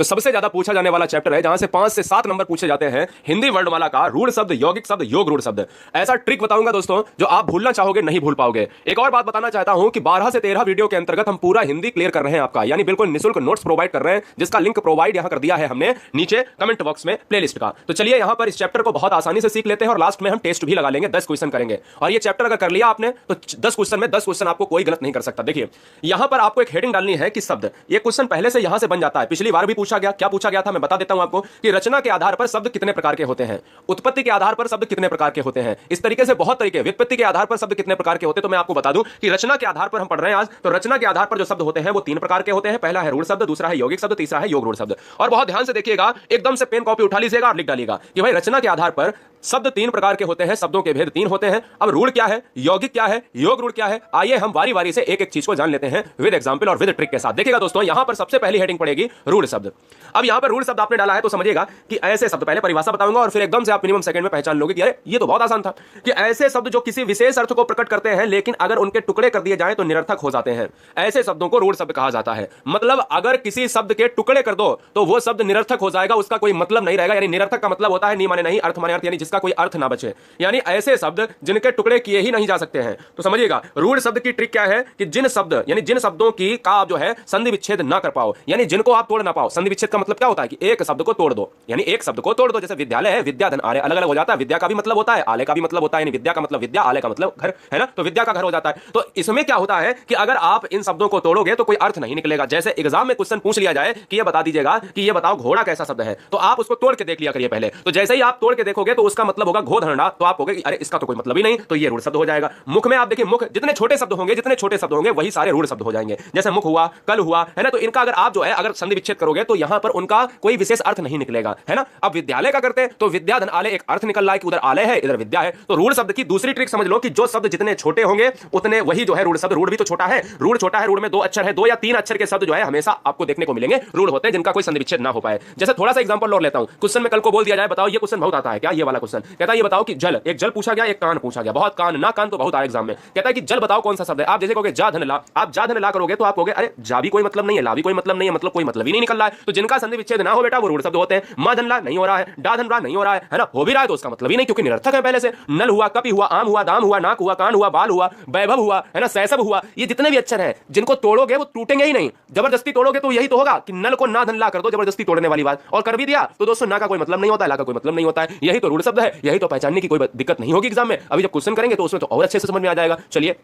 तो सबसे ज्यादा पूछा जाने वाला चैप्टर है, जहां से 5 से 7 नंबर पूछे जाते हैं हिंदी वर्णमाला का रूढ़ शब्द, यौगिक शब्द, योग रूढ़ शब्द। ऐसा ट्रिक बताऊंगा दोस्तों जो आप भूलना चाहोगे नहीं भूल पाओगे। एक और बात बताना चाहता हूं कि 12 से 13 वीडियो के अंतर्गत हम पूरा हिंदी क्लियर कर रहे हैं आपका, यानी बिल्कुल निःशुल्क नोट्स प्रोवाइड कर रहे हैं, जिसका लिंक प्रोवाइड यहां कर दिया है हमने नीचे कमेंट बॉक्स में प्लेलिस्ट का। तो चलिए यहां पर इस चैप्टर को बहुत आसानी से सीख लेते हैं और लास्ट में हम टेस्ट भी लगा लेंगे, 10 क्वेश्चन करेंगे। और ये चैप्टर अगर कर लिया आपने तो 10 क्वेश्चन में 10 क्वेश्चन आपको कोई गलत नहीं कर सकता। देखिए यहां पर आपको एक हेडिंग डालनी है कि शब्द, ये क्वेश्चन पहले से यहां से बन जाता है, पिछली बार भी पूछा गया। क्या पूछा गया था मैं बता देता हूं आपको कि रचना के आधार पर शब्द कितने प्रकार के होते हैं, उत्पत्ति के आधार पर शब्द कितने प्रकार के होते हैं, इस तरीके से बहुत तरीके, व्युत्पत्ति के आधार पर शब्द कितने प्रकार के होते हैं। तो मैं आपको बता दूं कि रचना के आधार पर हम पढ़ रहे हैं आज, तो रचना के आधार पर जो शब्द होते हैं वो 3 प्रकार के होते हैं। पहला है रूढ़ शब्द, दूसरा है यौगिक शब्द, तीसरा है योग रूढ़ शब्द। और बहुत ध्यान से देखिएगा, एकदम से पेन कॉपी उठा लीजिएगा और लिख डालिएगा कि भाई रचना के आधार पर शब्द 3 प्रकार के होते हैं, शब्दों के भेद 3 होते हैं। अब रूढ़ क्या है, यौगिक क्या है, योग रूढ़ क्या है, आइए हम बारी बारी से एक एक चीज को जान लेते हैं विद एग्जांपल और विद ट्रिक के साथ। देखिएगा दोस्तों, यहां पर सबसे पहली हेडिंग पड़ेगी रूढ़ शब्द। अब यहां पर रूढ़ शब्द आपने डाला है तो समझिएगा कि ऐसे शब्द, पहले परिभाषा बताऊंगा और फिर एकदम से आप मिनिमम सेकंड में पहचान लोगे कि अरे ये तो बहुत आसान था, कि ऐसे शब्द जो किसी विशेष अर्थ को प्रकट करते हैं लेकिन अगर उनके टुकड़े कर दिए जाएं तो निरर्थक हो जाते हैं, ऐसे शब्दों को रूढ़ शब्द कहा जाता है। मतलब अगर किसी शब्द के टुकड़े कर दो तो वो शब्द निरर्थक हो जाएगा, उसका कोई मतलब नहीं रहेगा। यानी निरर्थक का मतलब होता है नहीं माने नहीं, अर्थ माने अर्थ, यानी जिसका कोई अर्थ ना बचे, यानी ऐसे शब्द जिनके टुकड़े किए ही नहीं जा सकते हैं। तो समझिएगा रूढ़ शब्द की ट्रिक क्या है कि जिन शब्द, यानी जिन शब्दों की का आप जो है संधि विच्छेद ना कर पाओ, यानी जिनको आप तोड़ ना पाओ। संधि विच्छेद का मतलब क्या होता है कि एक शब्द को तोड़ दो, यानी एक शब्द को तोड़ दो। जैसे विद्यालय है, विद्या धन आलय, अलग अलग हो जाता है। विद्या का भी मतलब होता है, आलय का भी मतलब होता है, यानी विद्या का मतलब विद्या, आलय का मतलब घर, है ना। तो विद्या का घर हो जाता है। तो इसमें क्या होता है कि अगर आप इन शब्दों को तोड़ोगे तो कोई अर्थ नहीं निकलेगा। जैसे एग्जाम में क्वेश्चन पूछ लिया जाए कि ये बता दीजिएगा कि ये बताओ घोड़ा कैसा शब्द है, तो आप उसको तोड़ के देख लिया करिए पहले। तो जैसे ही आप तोड़ के देखोगे तो उसका मतलब होगा घोधरना, तो आप कहोगे अरे इसका तो कोई मतलब ही नहीं, तो ये रूढ़ शब्द हो जाएगा। मुख में आप देखिए, मुख जितने छोटे शब्द होंगे, जितने छोटे शब्द होंगे वही सारे रूढ़ शब्द हो जाएंगे। जैसे मुख हुआ, कल हुआ, है ना। तो इनका अगर आप जो है अगर संधि विच्छेद करोगे तो यहां पर उनका कोई विशेष अर्थ नहीं निकलेगा, है ना। अब विद्यालय का करते हैं तो विद्या धन आलय, एक अर्थ निकल रहा है कि उधर आलय है इधर विद्या है। तो रूढ़ शब्द की दूसरी ट्रिक समझ लो कि जो शब्द जितने छोटे होंगे उतने वही जो है रूढ़ शब्द। रूढ़ भी तो छोटा है, रूढ़ छोटा है, रूढ़ में 2 अक्षर है, 2 या 3 अक्षर के शब्द जो है हमेशा आपको देखने को मिलेंगे रूढ़ होते हैं, जिनका कोई संधि विच्छेद ना हो पाए। जैसे थोड़ा सा एग्जांपल और लेता हूं, क्वेश्चन में कल को बोल दिया जाए, बताओ ये क्वेश्चन बहुत आता है क्या, ये वाला क्वेश्चन कहता है ये बताओ कि जल, एक जल पूछा गया, एक कान पूछा गया, बहुत कान ना कान तो बहुत आए एग्जाम में, कहता है कि जल बताओ कौन सा शब्द है। आप जैसे कहोगे जा धन ला, आप जा धन ला करोगे तो आप कहोगे अरे जा भी कोई मतलब नहीं है, ला भी कोई मतलब नहीं है, मतलब कोई मतलब ही नहीं निकल रहा है। तो जिनका संधि विच्छेद ना हो बेटा वो रूढ़ शब्द होते हैं। मा धन ला नहीं हो रहा है, डा धन ला नहीं हो रहा है ना, हो भी रहा है तो उसका मतलब ही नहीं, क्योंकि निरर्थक है पहले से। नल हुआ, कपि हुआ, आम हुआ, दाम हुआ, नाक हुआ, कान हुआ, बाल हुआ, वैभव हुआ, है ना, शैशव हुआ, ये जितने भी अक्षर हैं जिनको तोड़ोगे वो टूटेंगे ही नहीं। जबरदस्ती तोड़ोगे तो यही तो होगा कि नल को ना धन ला कर दो, जबरदस्ती तोड़ने वाली बात, और कर भी दिया तो दोस्तों ना का कोई मतलब नहीं होता है, ला का कोई मतलब नहीं होता है। यही तो रूढ़ शब्द है, यही तो पहचानने की कोई दिक्कत नहीं होगी एग्जाम में। अभी जब क्वेश्चन करेंगे तो उसमें तो और अच्छे से समझ में आ जाएगा। चलिए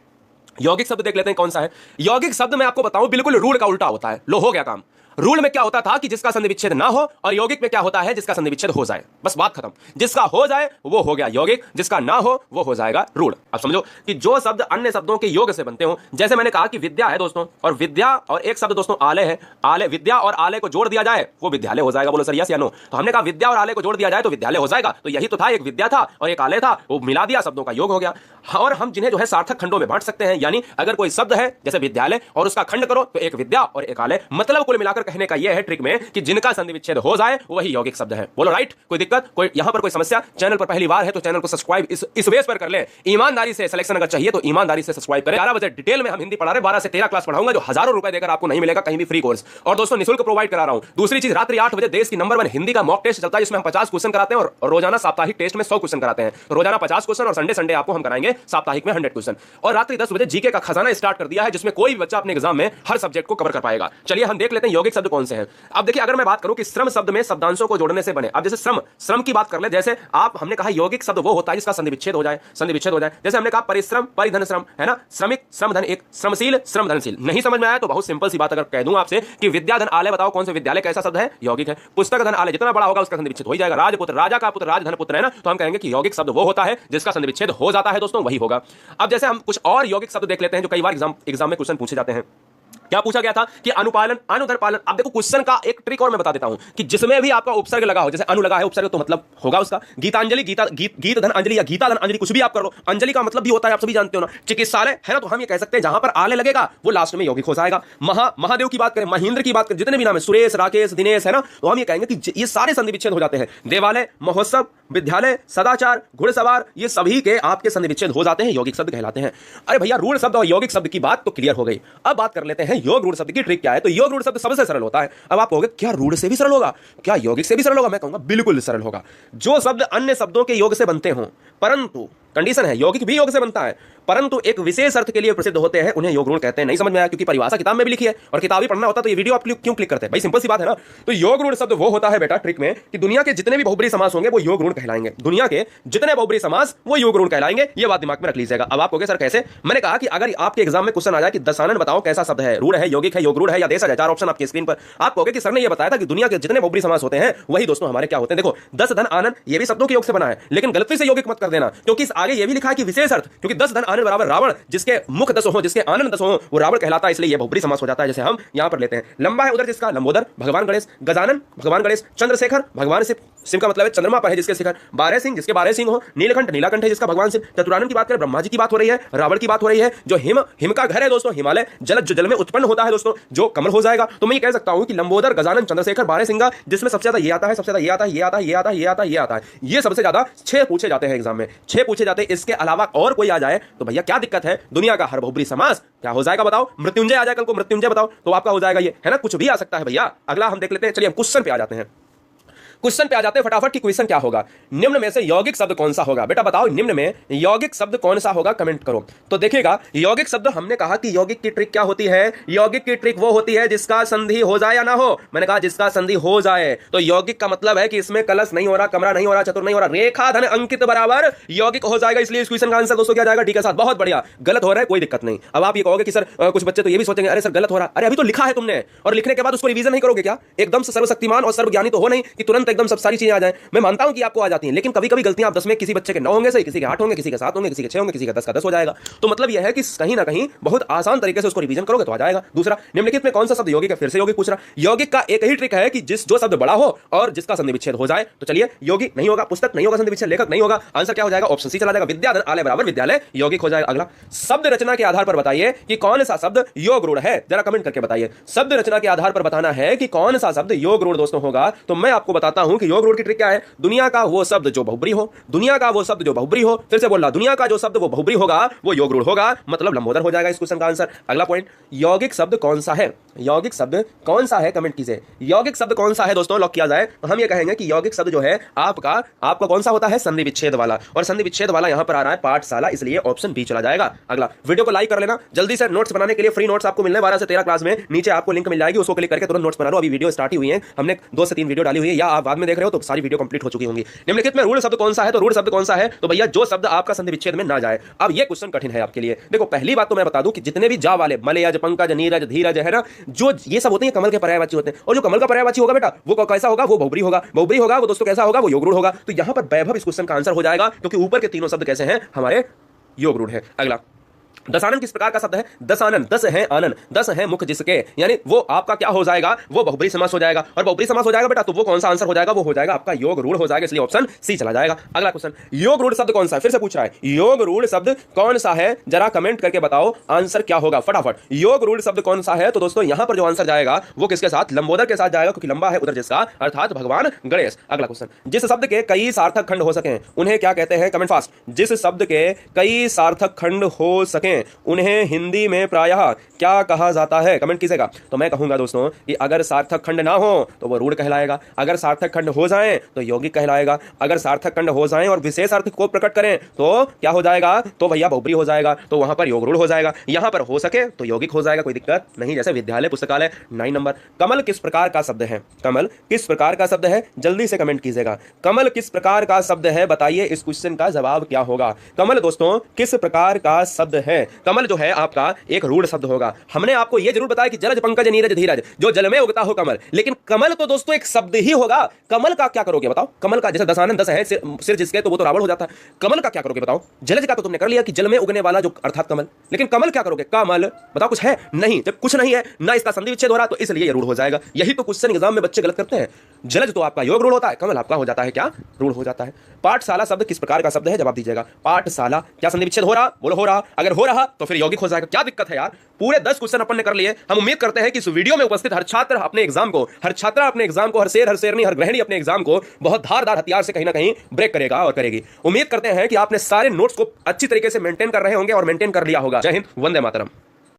यौगिक शब्द देख लेते हैं कौन सा है। यौगिक शब्द मैं आपको बताऊं बिल्कुल रूढ़ का उल्टा होता है। लो हो गया काम। रूल में क्या होता था कि जिसका संधि विच्छेद ना हो, और यौगिक में क्या होता है जिसका संधि विच्छेद हो जाए, बस बात खत्म। जिसका हो जाए वो हो गया यौगिक, जिसका ना हो वो हो जाएगा रूढ़। अब समझो कि जो शब्द अन्य शब्दों के योग से बनते हो, जैसे मैंने कहा कि विद्या है दोस्तों, और विद्या और एक शब्द दोस्तों आलय है, आलय, विद्या और आलय को जोड़ दिया जाए वो विद्यालय हो जाएगा। बोलो सर यस या नो। तो हमने कहा विद्या और आलय को जोड़ दिया जाए तो विद्यालय हो जाएगा, तो यही तो था, एक विद्या था और एक आलय था, वो मिला दिया, शब्दों का योग हो गया। और हम जिन्हें जो है सार्थक खंडों में बांट सकते हैं, यानी अगर कोई शब्द है जैसे विद्यालय और उसका खंड करो तो एक विद्या और एक आलय, मतलब कुल मिलाकर कहने का यह है ट्रिक में कि जिनका संधि विच्छेद हो जाए वही यौगिक शब्द है। बोलो राइट, कोई दिक्कत, कोई यहां पर कोई समस्या? चैनल पर पहली बार है तो चैनल को सब्सक्राइब इस बेस पर कर ले। ईमानदारी से सिलेक्शन अगर चाहिए तो ईमानदारी से सब्सक्राइब करें। 11 बजे डिटेल में हम हिंदी पढ़ा रहे, 12 से 13 क्लास पढ़ाऊंगा, जो हजारों रुपए देकर आपको नहीं मिलेगा कहीं भी, फ्री कोर्स। और दोस्तों निःशुल्क प्रोवाइड करा रहा हूं। दूसरी चीज, रात्रि 8 बजे देश की नंबर 1 हिंदी का मॉक टेस्ट चलता है, जिसमें हम 50 क्वेश्चन कराते हैं और रोजाना साप्ताहिक टेस्ट में 100 क्वेश्चन कराते हैं। तो रोजाना 50 क्वेश्चन और संडे आपको हम कराएंगे साप्ताहिक में 100 क्वेश्चन। और रात्रि 10 बजे जीके का खजाना स्टार्ट कर दिया है, जिसमें कोई भी बच्चा अपने एग्जाम में हर सब्जेक्ट को कवर कर पाएगा। चलिए हम देख लेते हैं यौगिक शब्द कौन से हैं। अब देखिए अगर मैं बात करूं कि श्रम शब्द में शब्दांशों को जोड़ने से बने, अब जैसे श्रम की बात कर ले, जैसे आप हमने कहा यौगिक शब्द वो होता है जिसका संधि विच्छेद हो जाए, संधि विच्छेद हो जाए। जैसे हमने कहा परिश्रम, परिधन श्रम, है ना, श्रमिक, श्रमधन एक, श्रमशील, श्रमधनशील। नहीं समझ में आया तो बहुत सिंपल सी बात अगर कह दूं आपसे कि विद्या धन आलय बताओ कौन से विद्यालय कैसा शब्द है, यौगिक है। पुस्तक धन आलय जितना बड़ा होगा उसका संधि विच्छेद हो जाएगा। राजपुत्र, राजा का पुत्र, राजधन पुत्र, है ना, तो हम कहेंगे कि यौगिक शब्द वो होता है जिसका संधि विच्छेद हो जाता है दोस्तों, वही होगा। अब जैसे हम कुछ और यौगिक शब्द देख लेते हैं जो कई बार एग्जाम में क्वेश्चन पूछे जाते हैं। क्या पूछा गया था कि अनुपालन, अनुदर पालन। अब देखो क्वेश्चन का एक ट्रिक और मैं बता देता हूं कि जिसमें भी आपका उपसर्ग लगा हो, जैसे अनु लगा है उपसर्ग तो मतलब होगा उसका गीतांजलि, गीत धन अंजलि या गीता धन अंजलि, कुछ भी आप कर लो, अंजलि का मतलब भी होता है, आप सभी जानते हो ना। चिकित्सालय है ना, तो हम ये कह सकते हैं जहां पर आलय लगेगा वो लास्ट में यौगिक हो जाएगा। महादेव की बात करें, महेंद्र की बात करें, जितने भी नाम है, सुरेश, राकेश, दिनेश, है ना, तो हम ये कहेंगे कि ये सारे संधि विच्छेद हो जाते हैं। देवालय, महोत्सव, विद्यालय, सदाचार, घुड़सवार, ये सभी के आपके संधि विच्छेद हो जाते हैं, यौगिक शब्द कहलाते हैं। अरे भैया रूढ़ शब्द और यौगिक शब्द की बात तो क्लियर हो गई। अब बात कर लेते हैं हैं योग रूढ़ शब्द की ट्रिक क्या है। तो योग रूढ़ शब्द सबसे सरल होता है। अब आप कहोगे क्या रूढ़ से भी सरल होगा, क्या यौगिक से भी सरल होगा? मैं कहूंगा बिल्कुल सरल होगा। जो शब्द अन्य शब्दों के योग से बनते हों, परंतु कंडीशन है यौगिक भी योग से बनता है, परंतु एक विशेष अर्थ के लिए प्रसिद्ध होते हैं, उन्हें योग रूढ़ कहते हैं। नहीं समझ में आया? क्योंकि परिभाषा किताब में भी लिखी है और किताब ही पढ़ना होता तो ये वीडियो आप क्यों क्लिक करते हैं भाई? सिंपल सी बात है ना। तो योग रूढ़ शब्द वो होता है बेटा ट्रिक में कि दुनिया के जितने भी बहुब्री समास होंगे वो योग रूढ़ कहलाएंगे। दुनिया के जितने बहुब्री समास वो योग रूढ़ कहलाएंगे। ये बात दिमाग में रख लीजिएगा। अब आप कहोगे सर कैसे? मैंने कहा कि अगर आपके एग्जाम में क्वेश्चन आ जाए कि दशानन बताओ कैसा शब्द है, रूढ़ है, यौगिक है, योग रूढ़ है या देशज है, चार ऑप्शन आपकी स्क्रीन पर, आप कहोगे कि सर ने ये बताया था कि दुनिया के जितने बहुब्री समास होते हैं वही दोस्तों हमारे क्या होते हैं। देखो 10 धन आनंद ये भी शब्दों के योग से बना है, लेकिन गलती से यौगिक मत कर देना, क्योंकि इस आगे ये भी लिखा है कि विशेष अर्थ, क्योंकि 10 धन आनंद बराबर रावण, जिसके मुख 10 हो, जिसके आनंद 10 हो, वो रावण कहलाता है, इसलिए ये बहुब्री समास हो जाता है। जैसे हम यहां पर लेते हैं लंबा है उधर जिसका, लंबोदर भगवान गणेश, गजानन भगवान गणेश, चंद्रशेखर भगवान शिव, सिंह का मतलब है चंद्रमा पर है जिसके शिखर, 12 सिंह जिसके 12 सिंह हो, नीलकंठ नीलाकंठ है जिसका भगवान शिव, चतुरानन की बात करें ब्रह्मा जी की बात हो रही है, रावण की बात हो रही है, जो हिम का घर है दोस्तों, हिमालय जल जो जल में उत्पन्न होता है दोस्तों, जो कमल हो जाएगा। तो मैं ये कह सकता हूं कि लंबोदर गजानन चंद्रशेखर 12 सिंह, जिसमें सबसे ज्यादा ये आता है, सबसे ज्यादा ये आता है, ये आता है, ये आता है, ये आता है, ये आता है, ये सबसे ज्यादा 6 पूछे जाते हैं एग्जाम में, 6 पूछे जाते हैं। इसके अलावा और कोई आ जाए तो भैया क्या दिक्कत है? दुनिया का हर बहुब्री समास क्या हो जाएगा बताओ? मृत्युंजय आ जाए कल को, मृत्युंजय बताओ तो आपका हो जाएगा ये, है ना? कुछ भी आ सकता है भैया। अगला हम देख लेते हैं। चलिए हम क्वेश्चन पे आ जाते हैं। क्वेश्चन पे आ जाते हैं फटाफट की क्वेश्चन क्या होगा? निम्न में से यौगिक शब्द कौन सा होगा? बेटा बताओ निम्न में यौगिक शब्द कौन सा होगा, कमेंट करो। तो देखिएगा यौगिक शब्द, हमने कहा कि यौगिक की ट्रिक क्या होती है? यौगिक की ट्रिक वो होती है जिसका संधि हो जाए या ना हो। मैंने कहा जिसका संधि हो जाए। तो यौगिक का मतलब है कि इसमें कलश नहीं हो रहा, कमरा नहीं हो रहा, चतुर नहीं हो रहा, रेखा धन अंकित बराबर यौगिक हो जाएगा। इसलिए इस क्वेश्चन का आंसर दोस्तों क्या जाएगा? डी के साथ। बहुत बढ़िया। गलत हो रहा है कोई दिक्कत नहीं। अब आप ये कहोगे कि सर कुछ बच्चे तो ये भी सोचेंगे अरे सर गलत हो रहा, अरे अभी तो लिखा है तुमने, और लिखने के बाद उसको रिवीजन नहीं करोगे क्या? एकदम से सर्वशक्तिमान और सर्वज्ञानी तो हो नहीं कि तुरंत एकदम सब सारी चीजें आ जाए। मैं मानता हूं कि आपको आ जाती हैं, लेकिन कभी कभी गलतियां आप 10 में किसी बच्चे के 9 होंगे सही, किसी के 8 होंगे, किसी के 7 होंगे, किसी के 6 होंगे, किसी के 10 का 10 हो जाएगा। तो मतलब यह है कि कहीं ना कहीं बहुत आसान तरीके से उसको रिवीजन करोगे तो आ जाएगा। दूसरा, निम्नलिखित में कौन सा शब्द यौगिक है? फिर से यौगिक पूछ रहा। यौगिक का एक ही ट्रिक है कि जो शब्द बड़ा हो और जिसका संधि विच्छेद हो जाए। तो चलिए यौगिक नहीं होगा, पुस्तक नहीं होगा, संधि विच्छेद लेखक नहीं होगा, आंसर क्या हो जाएगा? ऑप्शन सी चला जाएगा, विद्याधन आलय बराबर विद्यालय यौगिक हो जाएगा। अगला, शब्द रचना के आधार पर बताइए कि कौन सा शब्द योग रूढ़ है। जरा कमेंट करके बताइए। शब्द रचना के आधार पर बताना है कि कौन सा शब्द योग रूढ़ दोस्तों होगा। तो मैं आपको बताता हूं कि योग रूढ़ की ट्रिक क्या है। दुनिया का वो शब्द जो बहुब्री हो, दुनिया का वो शब्द जो बहुब्री हो, फिर से बोल रहा, दुनिया का जो शब्द वो बहुब्री होगा वो योग रूढ़ होगा, मतलब लंबोदर हो जाएगा इस क्वेश्चन का आंसर। अगला पॉइंट, यौगिक शब्द कौन सा है? यौगिक शब्द कौन सा है, कमेंट कीजिए। यौगिक शब्द कौन सा है दोस्तों, लॉक किया जाए तो हम ये कहेंगे कि यौगिक शब्द जो है आपका कौन सा होता है? संधि विच्छेद वाला। और संधि विच्छेद वाला यहां पर आ रहा है पाठशाला, इसलिए ऑप्शन बी चला जाएगा। अगला, वीडियो को लाइक कर लेना जल्दी से। नोट्स बनाने के लिए फ्री नोट्स आपको मिलने 12 से 13 क्लास में, नीचे आपको लिंक मिल जाएगी, उसको क्लिक करके तुरंत नोट्स बना लो। अभी वीडियो स्टार्ट ही हुई है, हमने 2 से 3 वीडियो डाली हुई है, या आप बाद में देख रहे हो तो सारी वीडियो कंप्लीट हो चुकी होंगी। निम्नलिखित में रूढ़ शब्द कौन सा है? तो रूढ़ शब्द कौन सा है? तो भैया जो शब्द आपका संधि विच्छेद में ना जाए। अब ये क्वेश्चन कठिन है आपके लिए। देखो पहली बात तो मैं बता दूं कि जितने भी जा वाले मलयज, पंकज, नीरज, धीरज है ना, जो ये सब होते हैं कमल के पर्यायवाची होते हैं, और जो कमल का पर्यायवाची होगा बेटा वो कैसा होगा? वो बहुब्री होगा। बहुब्री होगा वो दोस्तों कैसा होगा? वो योग रूढ़ होगा। तो यहां पर वैभव इस क्वेश्चन का आंसर हो जाएगा, क्योंकि ऊपर के तीनों शब्द कैसे हैं? हमारे योग रूढ़ है। अगला, दशानन किस प्रकार का शब्द है? दशानन, 10 है आनंद, 10 है मुख जिसके, यानी वो आपका क्या हो जाएगा? वो बहुब्री समास हो जाएगा। और बहुब्री समास हो जाएगा बेटा तो वो कौन सा आंसर हो जाएगा? वो हो जाएगा आपका योग रूढ़ हो जाएगा, इसलिए ऑप्शन सी चला जाएगा। अगला क्वेश्चन, योग रूढ़ शब्द कौन सा है? फिर से पूछ रहा है योग रूढ़ शब्द कौन सा है, जरा कमेंट करके बताओ आंसर क्या होगा फटाफट। योग रूढ़ शब्द कौन सा है? तो दोस्तों यहां पर जो आंसर जाएगा वो किसके साथ? लंबोदर के साथ जाएगा, क्योंकि लंबा है उधर जिसका, अर्थात भगवान गणेश। अगला क्वेश्चन, जिस शब्द के कई सार्थक खंड हो सके उन्हें क्या कहते हैं? Comment fast. जिस शब्द के कई सार्थक खंड हो सके उन्हें हिंदी में प्रायः क्या कहा जाता है? कमेंट कीजिएगा। तो मैं कहूंगा दोस्तों कि अगर सार्थक खंड ना हो तो वो रूढ़ कहलाएगा, अगर सार्थक खंड हो जाए तो यौगिक कहलाएगा, अगर सार्थक खंड हो जाए और विशेष अर्थ को प्रकट करें तो क्या हो जाएगा? तो भैया बहुब्री हो जाएगा, तो वहां पर योग रूढ़ हो जाएगा। यहां पर हो सके तो यौगिक हो जाएगा, कोई दिक्कत नहीं। जैसे विद्यालय, पुस्तकालय। 9 नंबर, कमल किस प्रकार का शब्द है? कमल किस प्रकार का शब्द है? जल्दी से कमेंट कीजिएगा। कमल किस प्रकार का शब्द है, बताइए इस क्वेश्चन का जवाब क्या होगा। कमल दोस्तों किस प्रकार का शब्द है? कमल जो है आपका एक रूढ़ शब्द होगा। हमने आपको यह जरूर बताया कि जलज, पंकज, नीरज, धीरज, जो जल में उगता हो कमल, लेकिन कमल तो दोस्तों एक शब्द ही होगा। कमल का क्या करोगे बताओ? कमल का, जैसे दशानन 10 है सिर जिसके, तो वो तो रावण हो जाता है। कमल का क्या करोगे बताओ? जलज का तो तुमने कर लिया कि जल में उगने वाला जो अर्थात कमल, लेकिन कमल क्या करोगे? कमल बताओ, कुछ है नहीं। जब कुछ नहीं है ना इसका संधि विच्छेद हो रहा, तो इसलिए रूढ़ हो जाएगा। यही तो क्वेश्चन एग्जाम में बच्चे गलत करते हैं। जलज तो आपका योग रूढ़ होता है, कमल आपका हो जाता है क्या? रूढ़ हो जाता है। पाठशाला शब्द किस प्रकार का शब्द है? जवाब दीजिएगा। पाठशाला, क्या संधि विच्छेद हो रहा? बोलो हो रहा। अगर हो रहा तो फिर यौगिक हो जाएगा। क्या दिक्कत है यार? पूरे 10 क्वेश्चन अपन ने कर लिए। हम उम्मीद करते हैं कि इस वीडियो में उपस्थित हर छात्र अपने एग्जाम को, हर छात्रा अपने एग्जाम को, हर शेर, हर शेरनी, हर गृहिणी अपने एग्जाम को बहुत धारदार हथियार से कहीं ना कहीं ब्रेक करेगा और करेगी। उम्मीद करते हैं कि आपने सारे नोट्स को अच्छी तरीके से मेंटेन कर रहे होंगे और मेंटेन कर लिया होगा। जय हिंद, वंदे मातरम।